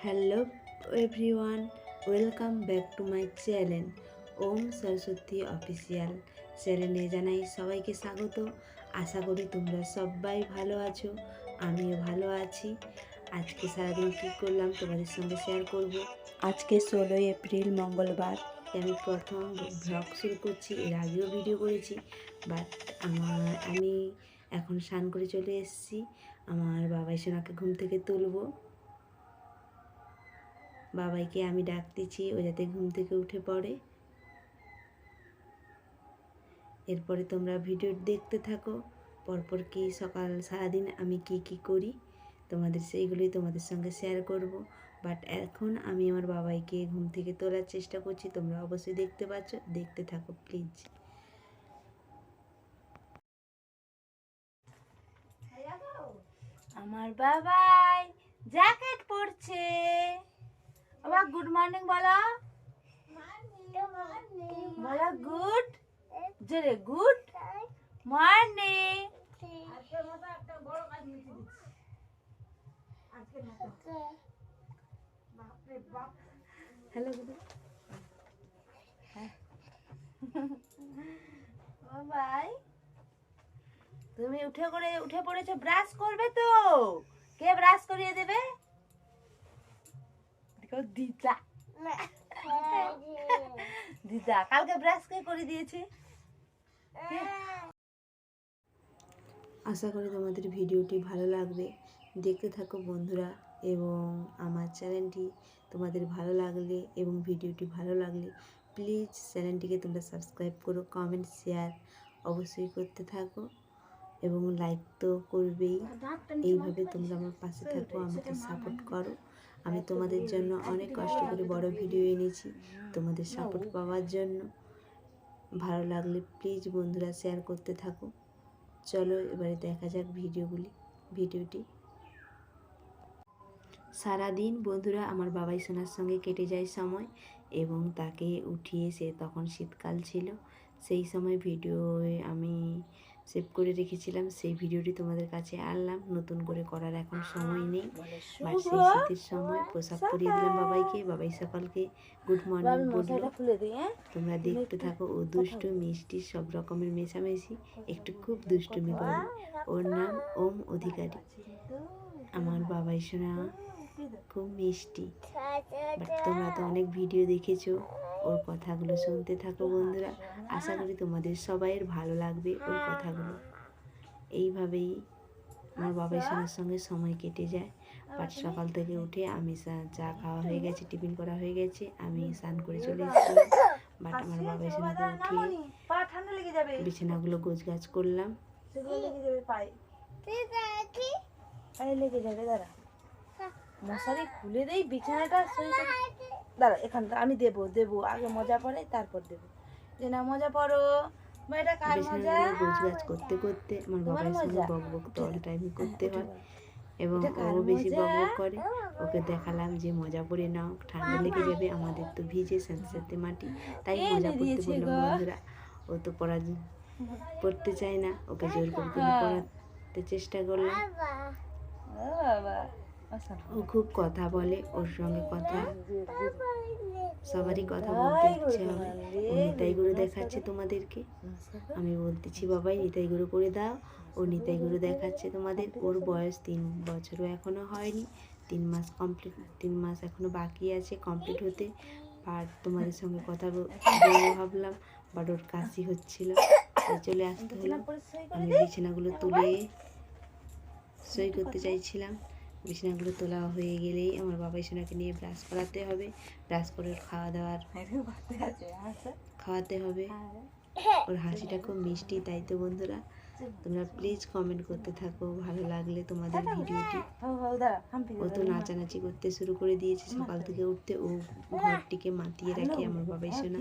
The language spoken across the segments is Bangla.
Hello everyone, welcome back to my channel Om Saraswati official চ্যানেলে জানাই সবাইকে স্বাগত। আশা করি তোমরা সবাই ভালো আছো, আমিও ভালো আছি। আজকে সারাদিন কী করলাম তোমাদের সঙ্গে শেয়ার করব। আজকে 16 এপ্রিল মঙ্গলবার, আমি প্রথম ব্লগ শুরু করছি। এর আগেও ভিডিও করেছি, বাট আমি এখন স্নান করে চলে এসেছি। আমার বাবাই সোনাকে ঘুম থেকে তুলবো। বাবাইকে আমি ডাকতেছি, ও যাতে ঘুম থেকে উঠে পড়ে। এরপরে তোমরা ভিডিও দেখতে থাকো, পরপর কি সকাল সারাদিন আমি কি করি সেইগুলোই তোমাদের সঙ্গে শেয়ার করব। বাট এখন আমি আমার বাবাইকে ঘুম থেকে তোলার চেষ্টা করছি, তোমরা অবশ্যই দেখতে থাকো প্লিজ। আমার বাবাই জ্যাকেট পরছে। বাবা গুড মর্নিং বলো, বলো গুড জোরে গুড মর্নিং। হ্যালো বাবাই তুমি উঠে পড়েছো, ব্রাশ করবে তো? কে ব্রাশ করিয়ে দেবে? দিদা দিদা কালকে ব্রাশ কে করে দিয়েছে? আশা করি তোমাদের ভিডিওটি ভালো লাগবে, দেখতে থাকো বন্ধুরা। এবং আমার চ্যানেলটি তোমাদের ভালো লাগলে এবং ভিডিওটি ভালো লাগলে প্লিজ চ্যানেলটিকে তোমরা সাবস্ক্রাইব করো, কমেন্ট শেয়ার অবশ্যই করতে থাকো এবং লাইক তো করবেই। এইভাবে তোমরা আমার পাশে থাকো, আমাকে সাপোর্ট করো। আমি তোমাদের জন্য অনেক কষ্ট করে বড় ভিডিও এনেছি তোমাদের সাপোর্ট পাওয়ার জন্য। ভালো লাগলে প্লিজ বন্ধুরা শেয়ার করতে থাকো। চলো এবারে দেখা যাক ভিডিওটি। সারাদিন বন্ধুরা আমার বাবাই সোনার সঙ্গে কেটে যায় সময়, এবং তাকে উঠিয়ে তখন শীতকাল ছিল, সেই সময় ভিডিও আমি সেভ করে রেখেছিলাম। সেই ভিডিওটি তোমাদের কাছে আনলাম, নতুন করে করার এখন সময় নেই। বাট সেই শীতের সময় পোশাক পরিয়ে দিলাম বাবাইকে। বাবাই সকালকে গুড মর্নিং বললো। তোমরা দেখতে থাকো। ও দুষ্টু মিষ্টি সব রকমের মেশামেশি, একটু খুব দুষ্টুমি করে। ওর নাম ওম অধিকারী। আমার বাবাই সোনা খুব মিষ্টি। বাট তোমরা তো অনেক ভিডিও দেখেছো, ওর কথাগুলো শুনতে থাকো বন্ধুরা। আশা করি তোমাদের সবাইয়ের ভালো লাগবে ওর কথাগুলো। এইভাবেই আমার বাবাই সোনার সঙ্গে সময় কেটে যায়। বাট সকাল থেকে উঠে আমি চা খাওয়া হয়ে গেছে, টিফিন করা হয়ে গেছে, আমি স্নান করে চলে এসেছিলাম। বাট আমার বাবাই সোনাকে উঠিয়ে বিছানাগুলো গোছগাছ করলাম। লেগে যাবে, দাঁড়া মশারি খুলে দেই, বিছানাটা দাঁড়া এখানটা আমি দেবো আগে মজা পড়ে তারপর দেবো। যে না মজা পড়ো, এটা কার মজা? গোছগাছ করতে করতে আমার বাবার সঙ্গে বকবক তো অল টাইমই করতে হয়, এবং ও বেশি বকবক করে। ওকে দেখালাম যে মজা পড়ে নাও, ঠান্ডা লেগে যাবে, আমাদের তো ভিজে স্যাঁতস্যাঁতে মাটি, তাই মজা পড়তে বললাম বন্ধুরা। ও তো পড়তে চায় না, ওকে জোর করে পড়াতে চেষ্টা করলাম। ও খুব কথা বলে, ওর সঙ্গে সবারই কথা বলতে ইচ্ছে হবে। ও নিতাই গুরু দেখাচ্ছে তোমাদেরকে, আমি বলতেছি বাবাই নিতাই গুরু করে দাও। ও নিতাই গুরু দেখাচ্ছে তোমাদের। ওর বয়স 3 বছরও এখনো হয়নি, 3 মাস এখনো বাকি আছে কমপ্লিট হতে। আর তোমাদের সঙ্গে কথা বলবো ভাবলাম, বাট ওর কাশি হচ্ছিল, তাই চলে আসতে হলো। আমি বিছানাগুলো তুলে সই করতে চাইছিলাম। বিছানাগুলো তোলা হয়ে গেলেই আমার বাবাই সোনাকে নিয়ে ব্রাশ করাতে হবে। ব্রাশ করে ওর খাওয়াতে হবে। ওর হাসিটা খুব মিষ্টি, তাই তো বন্ধুরা তোমরা প্লিজ কমেন্ট করতে থাকো ভালো লাগলে তোমাদের ভিডিওটি। ও তো নাচানাচি করতে শুরু করে দিয়েছে সকাল থেকে উঠতে। ও ঘরটিকে মাতিয়ে রাখে আমার বাবাই সোনা।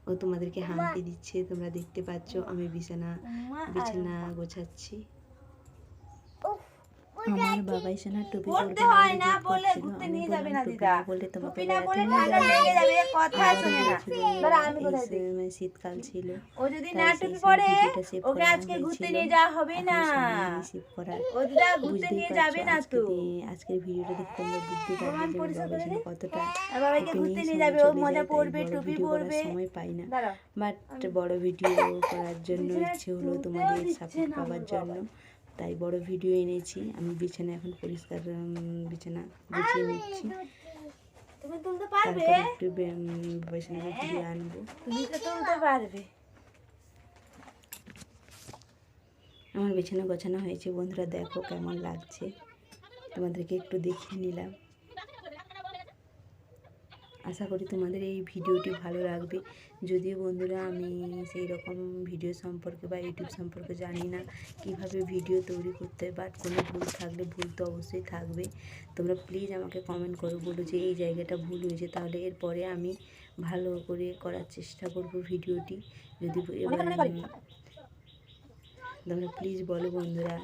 ও তোমাদেরকে হাঁটি দিচ্ছে, তোমরা দেখতে পাচ্ছ। আমি বিছানা গোছাচ্ছি। আমার বাবাই সোনার টুপি পড়তে পরবে না হয় বলে না, জেদ বলে করছিল। ঘুরতে আমি নিয়ে যাবে বললাম না টুপি দিদা, না বললে তোমাকে টুপি না বেড়াতে বলে নিয়ে ঠান্ডা যাবো লেগে না। যাবে, কথা আবারও শোনে না। বলেছি বন্ধুরা, দাঁড়া আমি এই কোথায় দেখি, সময় শীতকাল ছিল, ও যদি না তাই সেই টুপি সময় পরে ভিডিওটা সেভ ওকে করা আজকে ঘুরতে হয়েছিল। নিয়ে যাওয়া হবে এখন না, সময় নেই সেভ করার। ও দিদা ঘুরতে বুঝতেই নিয়ে পারছো যাবে না তো। আজকের ভিডিওটা দেখে তোমরা বুঝতে পারবে ভগবান যে আমার পরিষ্কার বাবার করে জন্য দে, কতটা আর বাবাইকে হ্যাপি ঘুরতে নিয়ে নিয়ে সময় যাবে, ও চলে মজা যায়, তাই পড়বে, বড় টুপি ভিডিও করার পরবে। সময় পাই না। দাঁড়াও, বাট বড় ভিডিও করার জন্য বিছানায় ইচ্ছে হলো তুলতেও তোমাদের দিচ্ছে সাপোর্ট না পাওয়ার আমার জন্য, বাবা। তাই বড় ভিডিও এনেছি। আমি বিছানা এখন পরিষ্কার বিছানা গুছিয়ে নিচ্ছি, তুমি তুলতে পারবে, তারপরে একটু বিছানা ভিডিও আনবো। তুমি তো তুলতে পারবে। আমার বিছানা গোছানো হয়েছে বন্ধুরা, দেখো কেমন লাগছে, তোমাদেরকে একটু দেখিয়ে নিলাম। আশা করি তোমাদের এই ভিডিওটি ভালো লাগবে। যদিও বন্ধুরা আমি সেই রকম ভিডিও সম্পর্কে বা ইউটিউব সম্পর্কে জানি না কিভাবে ভিডিও তৈরি করতে হয়, বাট কোনো ভুল থাকলে ভুল তো অবশ্যই থাকবে। তোমরা প্লিজ আমাকে কমেন্ট করো, বলো যে এই জায়গাটা ভুল হয়েছে, তাহলে এরপরে আমি ভালো করে করার চেষ্টা করব ভিডিওটি। যদি এবার তোমরা প্লিজ বলো বন্ধুরা।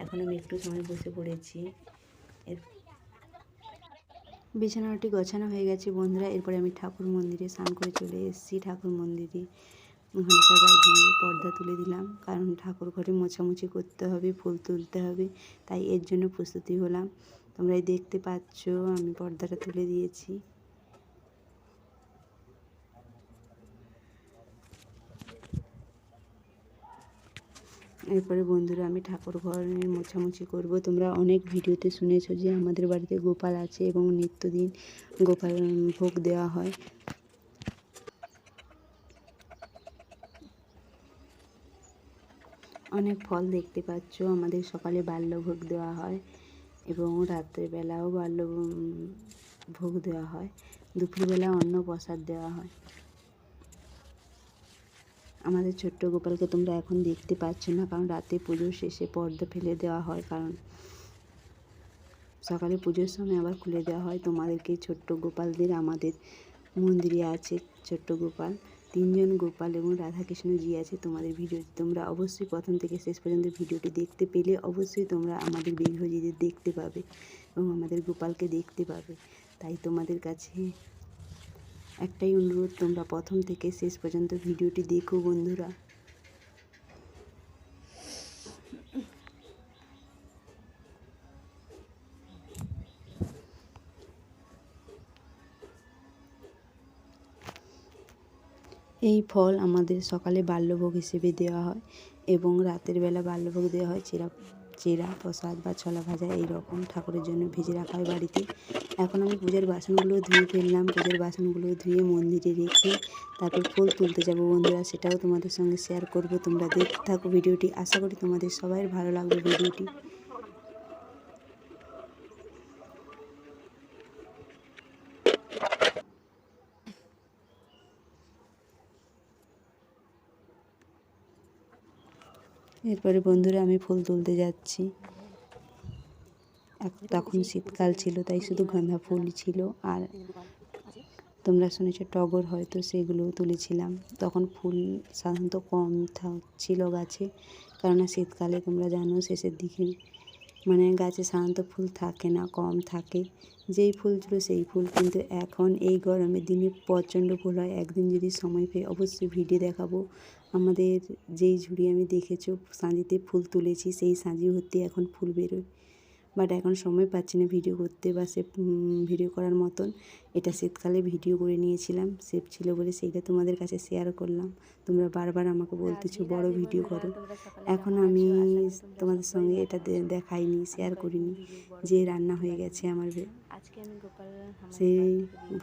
এখন আমি একটু সময় বসে পড়েছি, এর বিছানাটি গোছানো হয়ে গেছে বন্ধুরা। এরপরে আমি ঠাকুর মন্দিরে স্নান করে চলে এসেছি। ঠাকুর মন্দিরে ঘন্টা বাজিয়ে পর্দা তুলে দিলাম, কারণ ঠাকুর ঘরে মোছামুছি করতে হবে, ফুল তুলতে হবে, তাই এর জন্য প্রস্তুতি হলাম। তোমরাই দেখতে পাচ্ছ আমি পর্দাটা তুলে দিয়েছি। এরপরে বন্ধুরা আমি ঠাকুর ঘরের মোছামুছি করব। তোমরা অনেক ভিডিওতে শুনেছো যে আমাদের বাড়িতে গোপাল আছে এবং নিত্যদিন গোপাল ভোগ দেওয়া হয়। অনেক ফল দেখতে পাচ্ছ, আমাদের সকালে বাল্যভোগ দেওয়া হয় এবং রাত্রেবেলাও ভোগ দেওয়া হয়, দুপুরবেলা অন্ন প্রসাদ দেওয়া হয়। আমাদের ছোট্ট গোপালকে তোমরা এখন দেখতে পাচ্ছ না, কারণ রাতে পুজোর শেষে পর্দা ফেলে দেওয়া হয়, কারণ সকালে পুজোর সময় আবার খুলে দেওয়া হয়। তোমাদেরকে ছোট্ট গোপালদের আমাদের মন্দিরে আছে ছোট্ট গোপাল, 3 জন গোপাল এবং রাধাকৃষ্ণজি আছে তোমাদের ভিডিওতে। তোমরা অবশ্যই প্রথম থেকে শেষ পর্যন্ত ভিডিওটি দেখতে পেলে অবশ্যই তোমরা আমাদের বিগ্রহজিদের দেখতে পাবে এবং আমাদের গোপালকে দেখতে পাবে। তাই তোমাদের কাছে একটাই অনুরোধ, তোমরা প্রথম থেকে শেষ পর্যন্ত ভিডিওটি দেখো বন্ধুরা। এই ফল আমাদের সকালে বাল্যভোগ হিসেবে দেওয়া হয় এবং রাতের বেলা বাল্যভোগ দেওয়া হয় চিরা প্রসাদ বা ছোলা ভাজা, এইরকম ঠাকুরের জন্য ভেজে রাখা হয় বাড়িতে। এখন আমি পূজার বাসনগুলো ধুয়ে ফেললাম, পূজার বাসনগুলো ধুয়ে মন্দিরে রেখে তারপর ফুল তুলতে যাব বন্ধুরা, সেটাও তোমাদের সঙ্গে শেয়ার করব। তোমরা দেখতে থাকো ভিডিওটি, আশা করি তোমাদের সবাই ভালো লাগবে ভিডিওটি। এরপরে বন্ধুরা আমি ফুল তুলতে যাচ্ছি। তখন শীতকাল ছিল, তাই শুধু গাঁদা ফুল ছিল, আর তোমরা শুনেছো টগর, হয়তো সেগুলোও তুলেছিলাম। তখন ফুল সাধারণত কম ছিল গাছে, কেননা শীতকালে তোমরা জানো শেষের দিকে মানে গাছে সাধারণত ফুল থাকে না, কম থাকে, যেই ফুল ছিল সেই ফুল। কিন্তু এখন এই গরমের দিনে প্রচণ্ড ফুল হয়। একদিন যদি সময় পেয়ে অবশ্যই ভিডিও দেখাবো। আমাদের যেই ঝুড়ি আমি দেখেছো সাঁজিতে ফুল তুলেছি, সেই সাঁজি ভর্তি এখন ফুল বেরোয়, বাট এখন সময় পাচ্ছি না ভিডিও করতে বা ভিডিও করার মতন। এটা শীতকালে ভিডিও করে নিয়েছিলাম, সেভ ছিল বলে সেইটা তোমাদের কাছে শেয়ার করলাম। তোমরা বারবার আমাকে বলতেছো বড় ভিডিও করো, এখন আমি তোমাদের সঙ্গে এটা দেখাইনি, শেয়ার করিনি যে রান্না হয়ে গেছে আমার। আজকে আমি গোপাল সেই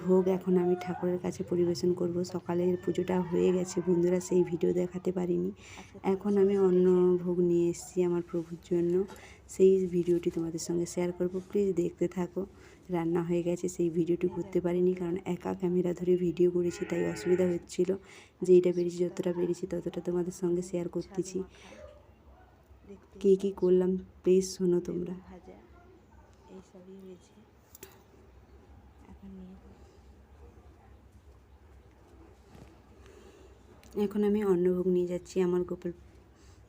ভোগ এখন আমি ঠাকুরের কাছে পরিবেশন করব। সকালের পুজোটা হয়ে গেছে বন্ধুরা, সেই ভিডিও দেখাতে পারিনি। এখন আমি অন্য ভোগ নিয়ে এসেছি আমার প্রভুর জন্য, সেই ভিডিওটি তোমাদের সঙ্গে শেয়ার করব। প্লিজ দেখতে থাকো। রান্না হয়ে গেছে, সেই ভিডিওটি করতে পারিনি, কারণ একা ক্যামেরা ধরে ভিডিও করেছি, তাই অসুবিধা হচ্ছিল। যেইটা পেরেছি যতটা পেরেছি ততটা তোমাদের সঙ্গে শেয়ার করতেছি। কী করলাম প্লিজ শোনো তোমরা। ভাজা এইসবই হয়েছে। এখন আমি অন্নভোগ নিয়ে যাচ্ছি আমার গোপাল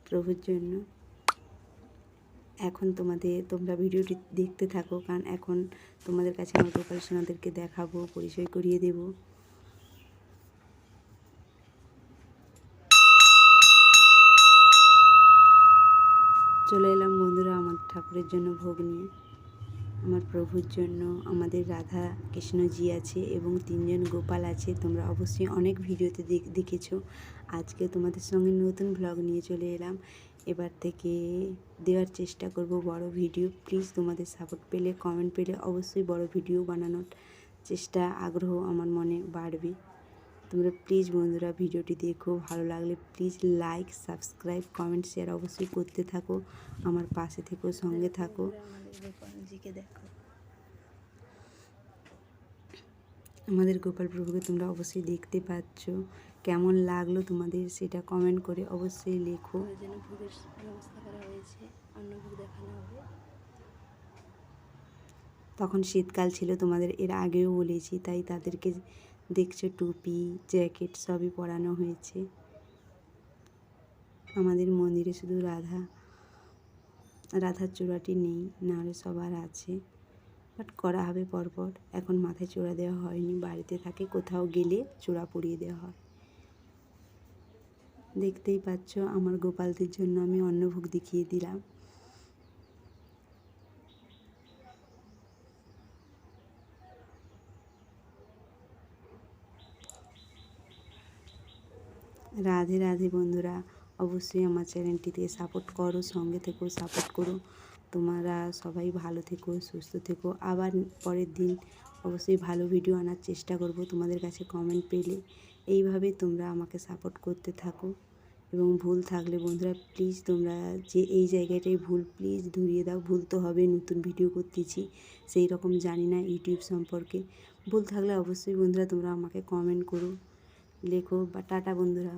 প্রভুর জন্য। এখন তোমরা ভিডিওটি দেখতে থাকো, কারণ এখন তোমাদের কাছে আমার গোপাল সোনাদেরকে দেখাবো, পরিচয় করিয়ে দেব। চলে এলাম বন্ধুরা আমার ঠাকুরের জন্য ভোগ নিয়ে। আমার প্রভুর জন্য আমাদের রাধা কৃষ্ণজি আছে এবং 3 জন গোপাল আছে। তোমরা অবশ্যই অনেক ভিডিওতে দেখেছো। আজকে তোমাদের সঙ্গে নতুন ব্লগ নিয়ে চলে এলাম। এবার থেকে দেওয়ার চেষ্টা করব বড় ভিডিও। প্লিজ তোমাদের সাপোর্ট পেলে, কমেন্ট পেলে অবশ্যই বড় ভিডিও বানানোর চেষ্টা, আগ্রহ আমার মনে বাড়বে। তোমরা প্লিজ বন্ধুরা ভিডিওটি দেখো, ভালো লাগলে please like, subscribe, comment, share অবশ্যই করতে থাকো। আমার পাশে থেকো, সঙ্গে থাকো। আমাদের গোপাল প্রভুকে তোমরা অবশ্যই দেখতে পাচ্ছ। কেমন লাগলো তোমাদের সেটা কমেন্ট করে অবশ্যই লেখো। ওই জন্য ভোগের ব্যবস্থা করা হয়েছে, অন্নভোগ দেখানো হবে। তখন শীতকাল ছিল, তোমাদের এর আগেও বলেছি, তাই তাদেরকে দেখছো টুপি, জ্যাকেট সবই পরানো হয়েছে। আমাদের মন্দিরে শুধু রাধার চূড়াটি নেই, নাহলে সবার আছে, বাট করা হবে পরপর। এখন মাথায় চূড়া দেওয়া হয়নি, বাড়িতে থাকে, কোথাও গেলে চূড়া পরিয়ে দেওয়া হয়। দেখতেই পাচ্ছ আমার গোপালদের জন্য আমি অন্নভোগ দেখিয়ে দিলাম। রাধে রাধে বন্ধুরা, অবশ্যই আমার চ্যানেলটিতে সাপোর্ট করো, সঙ্গে থেকো, সাপোর্ট করো। তোমরা সবাই ভালো থেকো, সুস্থ থেকো। আবার পরের দিন অবশ্যই ভালো ভিডিও আনার চেষ্টা করব তোমাদের কাছে কমেন্ট পেলে। এইভাবে তোমরা আমাকে সাপোর্ট করতে থাকো। এবং ভুল থাকলে বন্ধুরা প্লিজ তোমরা যে এই জায়গাটায় ভুল, প্লিজ ধরিয়ে দাও। ভুল তো হবে, নতুন ভিডিও করতেছি, সেই রকম জানি না ইউটিউব সম্পর্কে। ভুল থাকলে অবশ্যই বন্ধুরা তোমরা আমাকে কমেন্ট করো, লেখো। বা টাটা বন্ধুরা।